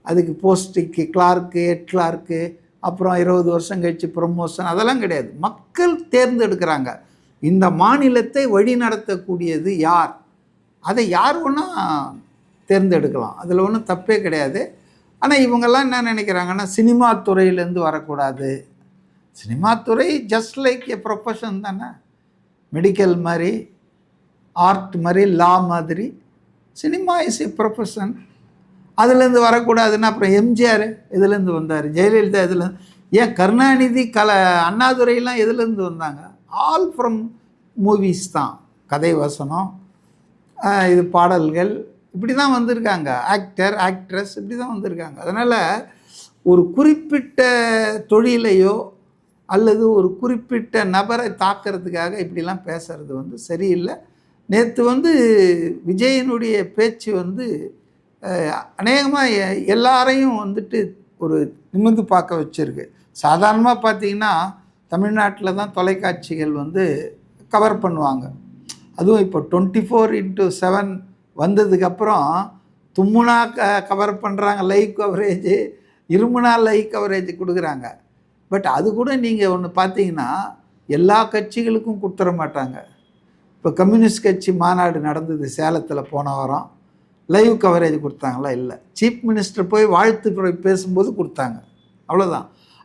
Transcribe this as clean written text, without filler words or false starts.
அதுக்கு போஸ்டிங்க்கு clerk, head clerk, அப்புறம் 20 வருஷம் கழிச்சு ப்ரொமோஷன், அதெல்லாம் கிடையாது. மக்கள் தேர்ந்தெடுக்கிறாங்க. இந்த மாநிலத்தை வழி நடத்தக்கூடியது யார்? அதை யார் வேணா தேர்ந்தெடுக்கலாம், அதில் ஒன்றும் தப்பே கிடையாது. ஆனால் இவங்கெல்லாம் என்ன நினைக்கிறாங்கன்னா, சினிமா துறையிலேருந்து வரக்கூடாது. சினிமா துறை ஜஸ்ட் லைக் எ ப்ரொஃபஷன் தானே. மெடிக்கல் மாதிரி, ஆர்ட் மாதிரி, லா மாதிரி, சினிமா இஸ் எ ப்ரொஃபஷன். அதுலேருந்து வரக்கூடாதுன்னா அப்புறம் எம்ஜிஆர் எதுலேருந்து வந்தார்? ஜெயலலிதா எதுலேருந்து? ஏன் கருணாநிதி, அண்ணாதுரையெல்லாம் எதுலேருந்து வந்தாங்க? ஆல் ஃப்ரம் மூவிஸ் தான். கதை வசனம், இது பாடல்கள், இப்படி தான் வந்திருக்காங்க. ஆக்டர், ஆக்ட்ரஸ், இப்படி தான் வந்திருக்காங்க. அதனால் ஒரு குறிப்பிட்ட தொழிலையோ அல்லது ஒரு குறிப்பிட்ட நபரை தாக்கிறதுக்காக இப்படிலாம் பேசுகிறது சரியில்லை. நேற்று விஜயனுடைய பேச்சு அநேகமாக எல்லாரையும் ஒரு நிமிர்ந்து பார்க்க வச்சுருக்கு. சாதாரணமாக பார்த்தீங்கன்னா தமிழ்நாட்டில் தான் தொலைக்காட்சிகள் கவர் பண்ணுவாங்க. அதுவும் இப்போ 24x7 வந்ததுக்கப்புறம் தும்முனா கவர் பண்ணுறாங்க, லைவ் கவரேஜ், இருமுனா லைவ் கவரேஜ் கொடுக்குறாங்க. பட் அது கூட நீங்கள் ஒன்று பார்த்தீங்கன்னா எல்லா கட்சிகளுக்கும் கொடுத்துட மாட்டாங்க. இப்போ கம்யூனிஸ்ட் கட்சி மாநாடு நடந்தது சேலத்தில் போன வாரம், லைவ் கவரேஜ் கொடுத்தாங்களா? இல்லை. சீஃப் மினிஸ்டர் போய் வாழ்த்து பேசும்போது கொடுத்தாங்க, அவ்வளோதான்.